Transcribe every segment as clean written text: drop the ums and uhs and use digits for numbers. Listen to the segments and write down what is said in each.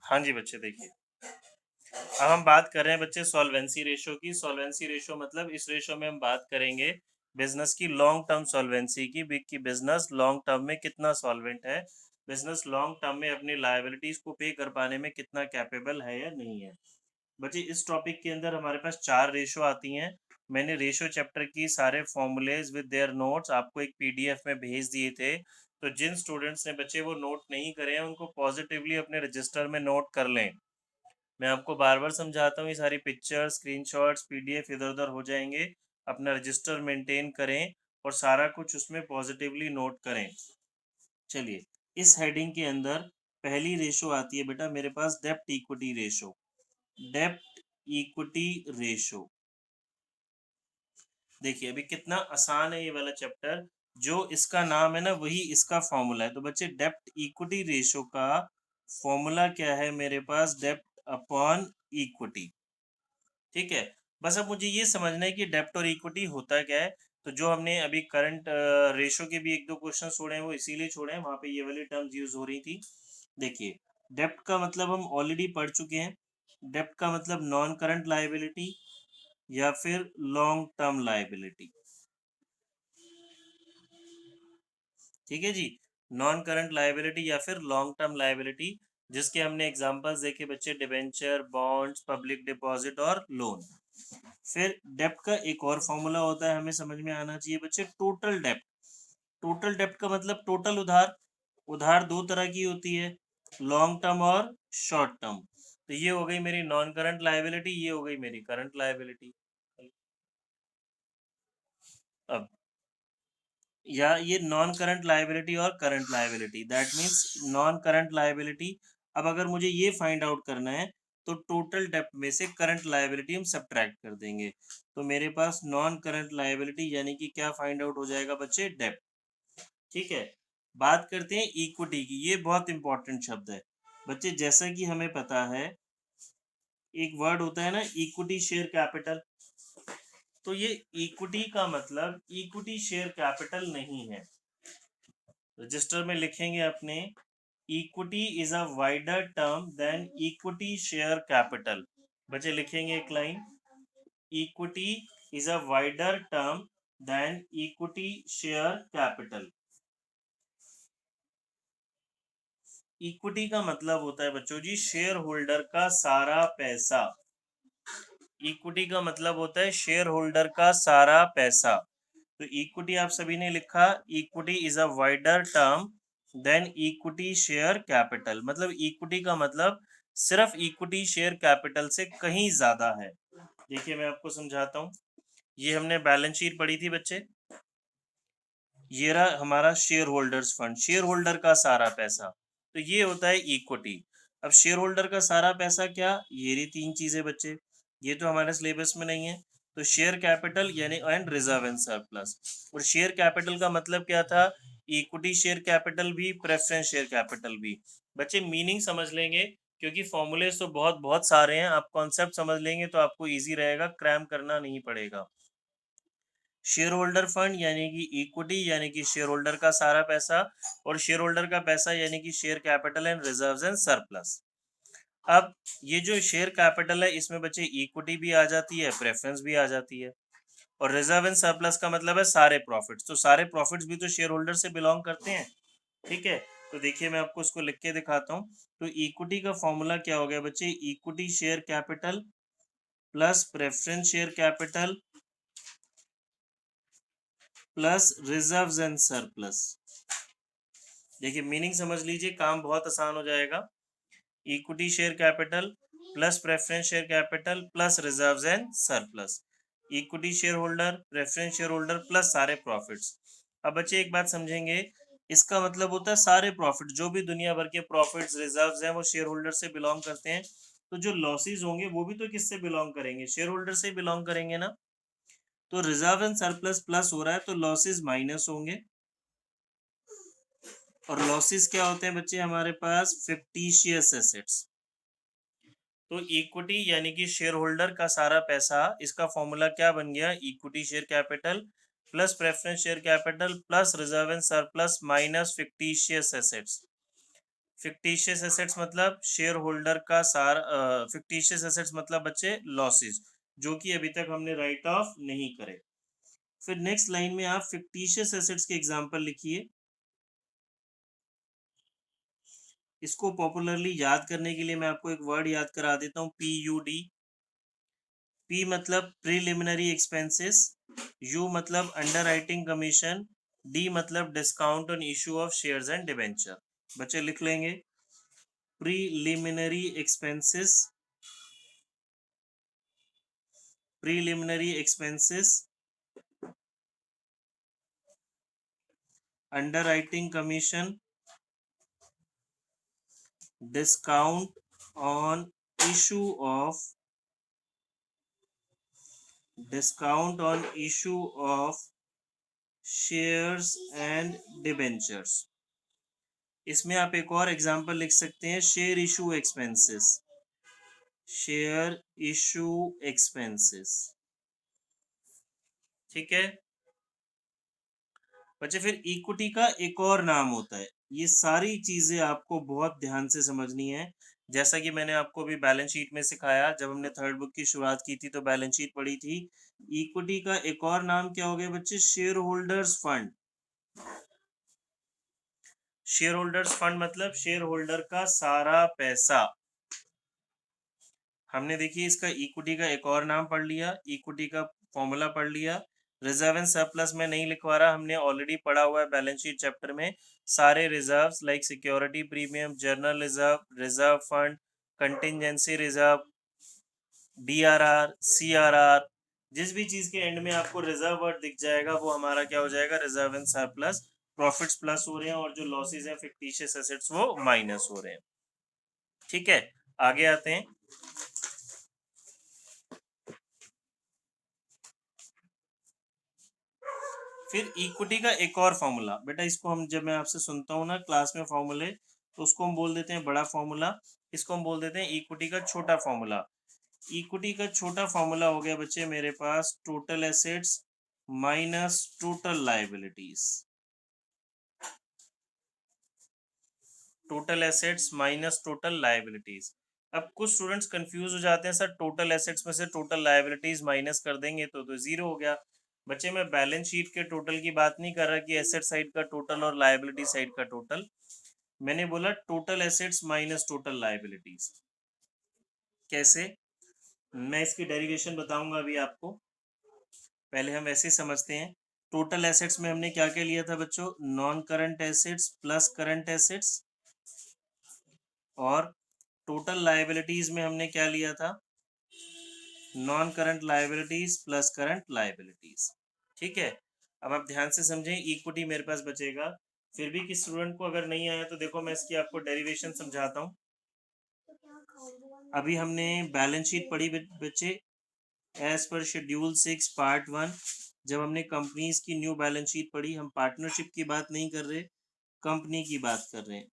हाँ जी बच्चे, देखिए अब हम बात कर रहे हैं बच्चे सॉल्वेंसी रेशो की। सॉल्वेंसी रेशो मतलब इस रेशो में हम बात करेंगे बिजनेस की लॉन्ग टर्म सॉल्वेंसी की बिजनेस लॉन्ग टर्म में कितना सॉल्वेंट है, बिजनेस लॉन्ग टर्म में अपनी लायबिलिटीज को पे कर पाने में कितना कैपेबल है या नहीं है। बच्चे इस टॉपिक के अंदर हमारे पास 4 रेशो आती हैं। मैंने रेशो चैप्टर की सारे फॉर्मूलेज विद देयर नोट्स आपको एक पीडीएफ में भेज दिए थे। तो जिन स्टूडेंट्स ने बच्चे वो नोट नहीं करे हैं उनको पॉजिटिवली अपने रजिस्टर में नोट कर लें। मैं आपको बार बार समझाता हूँ, ये सारी पिक्चर स्क्रीनशॉट्स पीडीएफ इधर उधर हो जाएंगे। अपना रजिस्टर मेंटेन करें और सारा कुछ उसमें पॉजिटिवली नोट करें। चलिए, इस हेडिंग के अंदर पहली रेशो आती है बेटा मेरे पास डेप्ट इक्विटी रेशो। डेप्ट इक्विटी रेशो, देखिए अभी कितना आसान है ये वाला चैप्टर। जो इसका नाम है ना वही इसका फॉर्मूला है। तो बच्चे डेप्ट इक्विटी रेशो का फॉर्मूला क्या है मेरे पास, डेप्ट अपॉन इक्विटी। ठीक है, बस अब मुझे ये समझना है कि डेप्ट और इक्विटी होता क्या है। तो जो हमने अभी करंट रेशो के भी एक दो क्वेश्चन छोड़े हैं वो इसीलिए छोड़े हैं, वहां पे ये वाली टर्म्स यूज हो रही थी। देखिए, डेप्ट का मतलब हम ऑलरेडी पढ़ चुके हैं। डेप्ट का मतलब नॉन करंट लायबिलिटी या फिर लॉन्ग टर्म लायबिलिटी। ठीक है जी, नॉन करंट लायबिलिटी या फिर लॉन्ग टर्म लायबिलिटी, जिसके हमने एग्जांपल्स देखे बच्चे, डिबेंचर, बॉन्ड्स, पब्लिक डिपॉजिट और लोन। फिर डेप्ट का एक और फॉर्मूला होता है, हमें समझ में आना चाहिए बच्चे, टोटल डेप्ट। टोटल डेप्ट का मतलब टोटल उधार। उधार दो तरह की होती है, लॉन्ग टर्म और शॉर्ट टर्म। तो ये हो गई मेरी नॉन करंट लायबिलिटी, ये हो गई मेरी करंट लायबिलिटी। अब या ये नॉन करंट लायबिलिटी और current liability, that means non current liability. अब अगर मुझे ये फाइंड आउट करना है तो टोटल डेप्ट में से करंट लायबिलिटी हम सब्ट्रैक्ट कर देंगे। तो मेरे पास नॉन करंट लायबिलिटी यानी कि क्या फाइंड आउट हो जाएगा बच्चे, डेप्ट। ठीक है, बात करते हैं इक्विटी की। ये बहुत इंपॉर्टेंट शब्द है बच्चे। जैसा कि हमें पता है एक वर्ड होता है ना, इक्विटी शेयर कैपिटल। तो ये इक्विटी का मतलब इक्विटी शेयर कैपिटल नहीं है। रजिस्टर में लिखेंगे अपने, equity is a wider term than equity share capital. बच्चे लिखेंगे एक line, equity is a wider term than equity share capital. इक्विटी का मतलब होता है बच्चों जी शेयर होल्डर का सारा पैसा। इक्विटी का मतलब होता है शेयर होल्डर का सारा पैसा। तो इक्विटी आप सभी ने लिखा, equity is a wider term than equity share capital. मतलब इक्विटी का मतलब सिर्फ इक्विटी शेयर कैपिटल से कहीं ज्यादा है। देखिए मैं आपको समझाता हूँ। ये हमने बैलेंस शीट पढ़ी थी बच्चे, ये रहा हमारा share holders fund, share holder का सारा पैसा। तो ये होता है इक्विटी। अब शेयर होल्डर का सारा पैसा क्या, ये रही तीन चीजें बच्चे, ये तो हमारे सिलेबस में नहीं है। तो शेयर कैपिटल यानी एंड रिजर्व एंड सरप्लस। और शेयर कैपिटल का मतलब क्या था, इक्विटी शेयर कैपिटल भी प्रेफरेंस शेयर कैपिटल भी। बच्चे मीनिंग समझ लेंगे क्योंकि फॉर्मूले तो बहुत बहुत सारे हैं, आप कॉन्सेप्ट समझ लेंगे तो आपको इजी रहेगा, क्रैम करना नहीं पड़ेगा। शेयर होल्डर फंड यानी कि इक्विटी यानी कि शेयर होल्डर का सारा पैसा, और शेयर होल्डर का पैसा यानी कि share capital and reserves and surplus. अब ये जो शेयर कैपिटल है इसमें बच्चे इक्विटी भी आ जाती है, प्रेफरेंस भी आ जाती है, और रिजर्व एंड सरप्लस का मतलब है सारे प्रॉफिट्स। तो सारे प्रॉफिट्स भी तो शेयर होल्डर से बिलोंग करते हैं। ठीक है, तो देखिए मैं आपको इसको लिख के दिखाता हूँ। तो इक्विटी का फॉर्मूला क्या हो गया बच्चे, equity share capital plus preference share capital plus reserves and surplus. देखिए मीनिंग समझ लीजिए, काम बहुत आसान हो जाएगा। Equity share capital plus preference share capital plus reserves and surplus. Equity share holder, preference share holder plus सारे प्रॉफिट्स। अब बच्चे एक बात समझेंगे, इसका मतलब होता है सारे प्रॉफिट, जो भी दुनिया भर के प्रॉफिट्स रिजर्व्स हैं वो शेयर होल्डर से बिलोंग करते हैं। तो जो लॉसेज होंगे वो भी तो किससे बिलोंग करेंगे, शेयर होल्डर से बिलोंग करेंगे ना। तो रिजर्व एंड सरप्लस प्लस हो रहा है तो लॉसेज माइनस होंगे। और लॉसेस क्या होते हैं बच्चे हमारे पास, फिक्टिशियस एसेट्स। तो इक्विटी यानी कि शेयर होल्डर का सारा पैसा, इसका फॉर्मूला क्या बन गया, equity share capital plus preference share capital plus reserve and surplus minus fictitious assets. Fictitious assets मतलब शेयर होल्डर का सारा, फिक्टिशियस एसेट्स मतलब बच्चे लॉसेस जो कि अभी तक हमने राइट ऑफ नहीं करे। फिर नेक्स्ट लाइन में आप फिक्टिशियस एसेट्स के एग्जांपल लिखिए। इसको पॉपुलरली याद करने के लिए मैं आपको एक वर्ड याद करा देता हूँ, PUD। P मतलब प्रीलिमिनरी एक्सपेंसेस, U मतलब अंडर राइटिंग कमीशन, D मतलब discount on issue of shares and debenture. बच्चे लिख लेंगे, preliminary expenses, preliminary expenses, under writing commission, discount on issue of, discount on issue of shares and debentures. इसमें आप एक और example लिख सकते हैं, share issue expenses, share issue expenses. ठीक है बच्चे, फिर इक्विटी का एक और नाम होता है। ये सारी चीजें आपको बहुत ध्यान से समझनी है। जैसा कि मैंने आपको अभी बैलेंस शीट में सिखाया, जब हमने थर्ड बुक की शुरुआत की थी तो बैलेंस शीट पढ़ी थी। इक्विटी का एक और नाम क्या हो गया बच्चे? Share holders fund. Share holders fund मतलब शेयर होल्डर का सारा पैसा। हमने देखिए इसका इक्विटी का एक और नाम पढ़ लिया, इक्विटी का फॉर्मूला पढ़ लिया। रिजर्व एंड सरप्लस में नहीं लिखवा रहा, हमने ऑलरेडी पढ़ा हुआ है बैलेंस शीट चैप्टर में। सारे reserves like security premium, journal reserve, reserve fund, contingency reserve, DRR, CRR, जिस भी चीज के एंड में आपको रिजर्व वर्ड दिख जाएगा वो हमारा क्या हो जाएगा? Reserve and surplus. Profits plus हो रहे हैं और जो लॉसेज हैं फिक्टिशियस एसेट्स वो माइनस हो रहे हैं। ठीक है, आगे आते हैं। फिर इक्विटी का एक और फॉर्मूला, बेटा इसको हम, जब मैं आपसे सुनता हूँ ना क्लास में फॉर्मूले, तो उसको हम बोल देते हैं बड़ा फॉर्मूला, इसको हम बोल देते हैं इक्विटी का छोटा फॉर्मूला। इक्विटी का छोटा फॉर्मूला हो गया बच्चे मेरे पास total assets minus total liabilities. Total assets minus total liabilities. अब कुछ स्टूडेंट्स कंफ्यूज हो जाते हैं, सर टोटल एसेट्स में से टोटल लायबिलिटीज माइनस कर देंगे तो जीरो हो गया। बच्चे मैं बैलेंस शीट के टोटल की बात नहीं कर रहा कि एसेट साइड का टोटल और लायबिलिटी साइड का टोटल। मैंने बोला total assets minus total liabilities. कैसे? मैं इसकी डेरिवेशन बताऊंगा अभी आपको, पहले हम ऐसे समझते हैं। टोटल एसेट्स में हमने क्या क्या लिया था बच्चों? Non current assets plus current assets. और टोटल लायबिलिटीज में हमने क्या लिया था? Non current liabilities plus current liabilities. ठीक है, अब आप ध्यान से समझें, इक्विटी मेरे पास बचेगा। फिर भी किस स्टूडेंट को अगर नहीं आया तो देखो मैं इसकी आपको डेरिवेशन समझाता हूँ। अभी हमने बैलेंस शीट पढ़ी बच्चे, एज पर शेड्यूल 6 पार्ट 1। जब हमने कंपनीज की न्यू बैलेंस शीट पढ़ी, हम पार्टनरशिप की बात नहीं कर रहे, कंपनी की बात कर रहे हैं।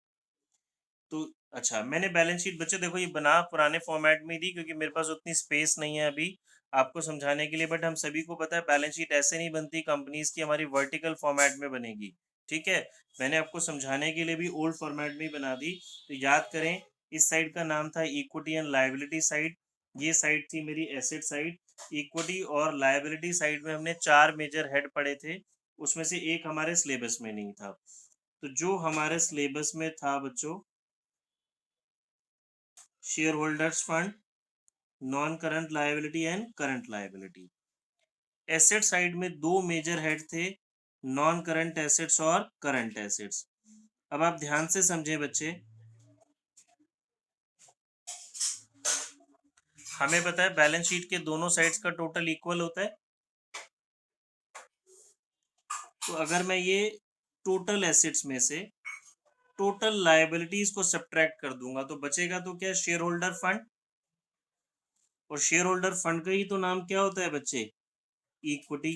तो अच्छा, मैंने बैलेंस शीट बच्चे देखो ये बना पुराने फॉर्मेट में दी क्योंकि मेरे पास उतनी स्पेस नहीं है अभी आपको समझाने के लिए। बट हम सभी को पता है बैलेंस शीट ऐसे नहीं बनती कंपनीज की, हमारी वर्टिकल फॉर्मेट में बनेगी। ठीक है, मैंने आपको समझाने के लिए भी ओल्ड फॉर्मेट में ही बना दी। तो याद करें, इस साइड का नाम था इक्विटी एंड लायबिलिटी साइड, ये साइड थी मेरी एसेट साइड। इक्विटी और लायबिलिटी साइड में हमने 4 मेजर हेड पढ़े थे, उसमें से एक हमारे सिलेबस में नहीं था। तो जो हमारे सिलेबस में था बच्चों, share holders fund, non current liability and current liability. Asset side में 2 मेजर हेड थे, नॉन करंट एसेट्स और करंट एसेट्स। अब आप ध्यान से समझें बच्चे, हमें पता है बैलेंस शीट के दोनों साइड्स का टोटल इक्वल होता है। तो अगर मैं ये टोटल एसेट्स में से टोटल लायबिलिटीज को सब्ट्रैक्ट कर दूंगा तो बचेगा तो क्या? Share holder fund. और शेयर होल्डर फंड का ही तो नाम क्या होता है बच्चे? इक्विटी।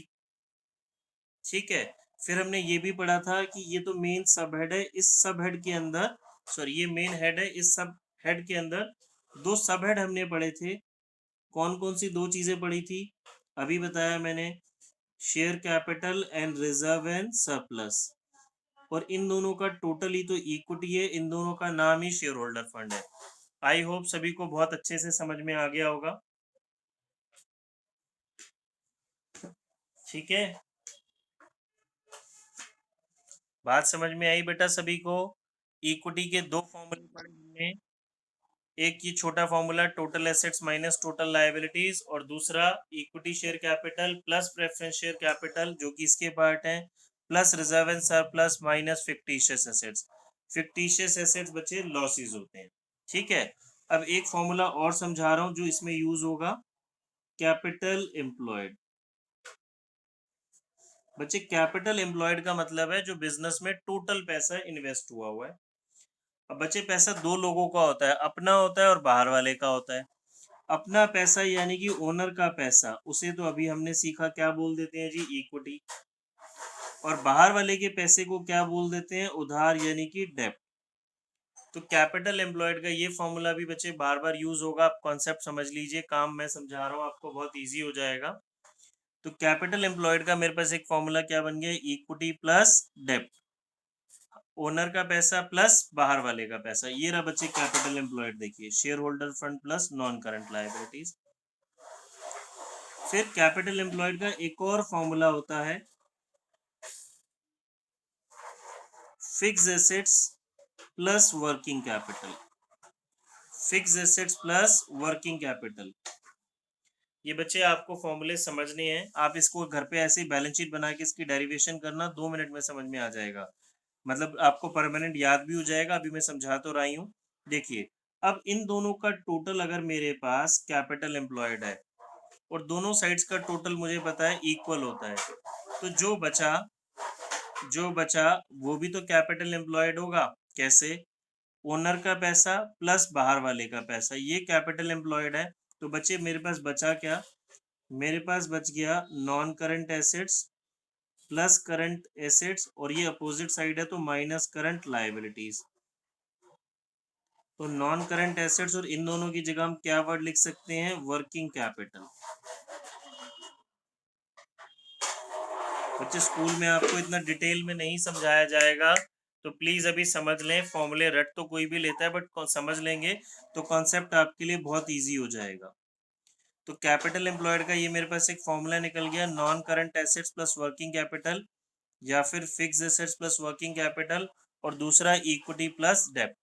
ठीक है, फिर हमने ये भी पढ़ा था कि ये तो मेन सब हेड है, इस सब हेड के अंदर, सॉरी ये मेन हेड है, इस सब हेड के अंदर 2 सब हेड हमने पढ़े थे। कौन कौन सी 2 चीजें पढ़ी थी? अभी बताया मैंने, share capital and reserve and surplus. और इन दोनों का टोटल ही तो इक्विटी है, इन दोनों का नाम ही शेयर होल्डर फंड है। आई होप सभी को बहुत अच्छे से समझ में आ गया होगा। ठीक है, बात समझ में आई बेटा सभी को। इक्विटी के दो फॉर्मूले पढ़े हमने, एक ये छोटा formula total assets minus total liabilities, और दूसरा equity share capital plus preference share capital जो कि इसके पार्ट है, plus reserve and surplus minus fictitious assets. Fictitious assets बच्चे लॉसेस होते हैं। ठीक है, अब एक फॉर्मूला और समझा रहा हूं जो इसमें यूज होगा, कैपिटल एम्प्लॉयड। बच्चे कैपिटल एम्प्लॉयड का मतलब है जो बिजनेस में टोटल पैसा इन्वेस्ट हुआ हुआ है। अब बच्चे पैसा दो लोगों का होता है, अपना होता है और बाहर वाले का होता है। अपना पैसा यानी कि ओनर का पैसा, उसे तो अभी हमने सीखा क्या बोल देते हैं जी, इक्विटी। और बाहर वाले के पैसे को क्या बोल देते हैं, उधार यानी कि डेब्ट। तो कैपिटल एम्प्लॉयड का ये फॉर्मूला भी बच्चे बार बार यूज होगा, आप कॉन्सेप्ट समझ लीजिए, काम मैं समझा रहा हूँ आपको बहुत इजी हो जाएगा। तो कैपिटल एम्प्लॉयड का मेरे पास एक फॉर्मूला क्या बन गया, इक्विटी प्लस डेब्ट, ओनर का पैसा प्लस बाहर वाले का पैसा, ये रहा बच्चे कैपिटल एम्प्लॉयड। देखिए share holder fund plus non current liabilities. फिर कैपिटल एम्प्लॉयड का एक और फॉर्मूला होता है, fix assets plus working capital. Fix assets plus working capital, ये बच्चे आपको फॉर्मूले समझने हैं। आप इसको घर पे ऐसे ही बैलेंस शीट बना के इसकी डेरिवेशन करना, 2 मिनट में समझ में आ जाएगा, मतलब आपको परमानेंट याद भी हो जाएगा। अभी मैं समझा तो रही हूँ। देखिए, अब इन दोनों का टोटल अगर मेरे पास कैपिटल एम्प्लॉयड है और दोनों साइड्स का टोटल मुझे पता है इक्वल होता है, तो जो बचा वो भी तो कैपिटल एम्प्लॉयड होगा। कैसे, ओनर का पैसा प्लस बाहर वाले का पैसा, ये कैपिटल एम्प्लॉयड है। तो बच्चे मेरे पास बचा क्या, मेरे पास बच गया non current assets plus current assets, और ये अपोजिट साइड है तो माइनस करंट लायबिलिटीज। तो नॉन करंट एसेट्स और इन दोनों की जगह हम क्या वर्ड लिख सकते हैं, वर्किंग कैपिटल। बच्चे स्कूल में आपको इतना डिटेल में नहीं समझाया जाएगा, तो प्लीज अभी समझ लें। फॉर्मूले रट तो कोई भी लेता है, बट समझ लेंगे तो कॉन्सेप्ट आपके लिए बहुत इजी हो जाएगा। तो कैपिटल एम्प्लॉयड का ये मेरे पास एक फॉर्मूला निकल गया, non current assets plus working capital, या फिर fix assets plus working capital, और दूसरा इक्विटी प्लस डेब्ट।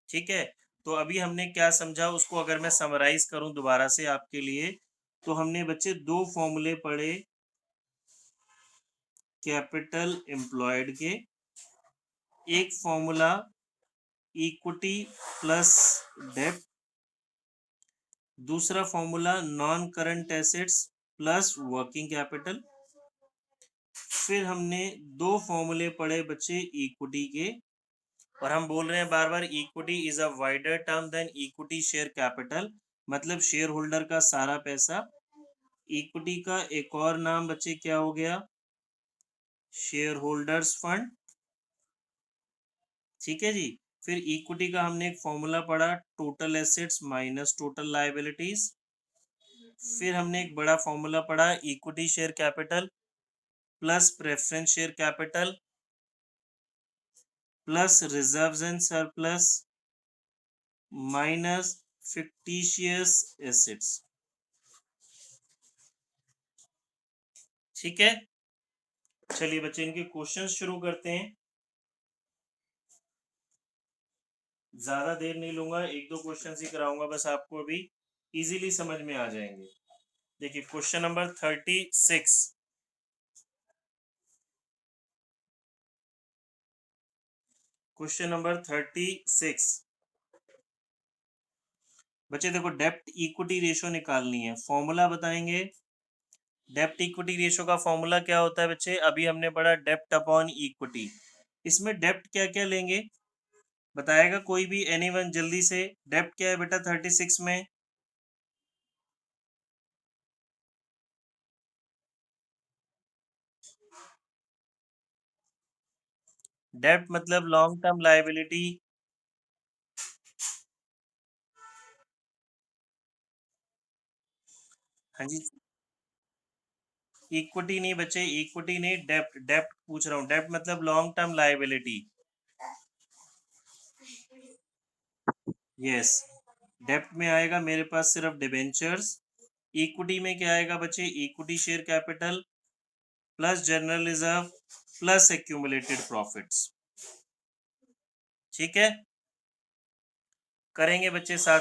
ठीक है, तो अभी हमने क्या समझा उसको अगर मैं समराइज करूं दोबारा से आपके लिए, तो हमने बच्चे दो फॉर्मूले पढ़े कैपिटल एम्प्लॉयड के, एक फॉर्मूला इक्विटी प्लस डेब्ट, दूसरा formula non current assets plus working capital. फिर हमने दो फॉर्मूले पढ़े बच्चे इक्विटी के, और हम बोल रहे हैं बार बार equity is a wider term than equity share capital, मतलब शेयर होल्डर का सारा पैसा। इक्विटी का एक और नाम बच्चे क्या हो गया, शेयर होल्डर्स फंड। ठीक है जी, फिर इक्विटी का हमने एक फॉर्मूला पढ़ा, total assets minus total liabilities. फिर हमने एक बड़ा फॉर्मूला पढ़ा, equity share capital plus preference share capital plus reserves and surplus minus fictitious assets. ठीक है, चलिए बच्चे इनके क्वेश्चंस शुरू करते हैं। ज्यादा देर नहीं लूंगा, एक दो क्वेश्चन ही कराऊंगा बस आपको, अभी इजीली समझ में आ जाएंगे। देखिए क्वेश्चन नंबर 36, क्वेश्चन नंबर 36 बच्चे देखो, डेप्ट इक्विटी रेशियो निकालनी है, फॉर्मूला बताएंगे। डेप्ट इक्विटी रेशियो का फॉर्मूला क्या होता है बच्चे, अभी हमने पढ़ा डेप्ट अपॉन इक्विटी। इसमें डेप्ट क्या क्या लेंगे बताएगा कोई भी, एनीवन जल्दी से। डेप्ट क्या है बेटा 36 में, डेप्ट मतलब लॉन्ग टर्म लायबिलिटी। हाँ जी, इक्विटी नहीं बच्चे, इक्विटी नहीं, डेप्ट, डेप्ट पूछ रहा हूँ। डेप्ट मतलब लॉन्ग टर्म लायबिलिटी। यस, डेप्ट में आएगा मेरे पास सिर्फ डिबेंचर्स। इक्विटी में क्या आएगा बच्चे? Equity share capital plus general reserve plus accumulated profits. ठीक है, करेंगे बच्चे साथ।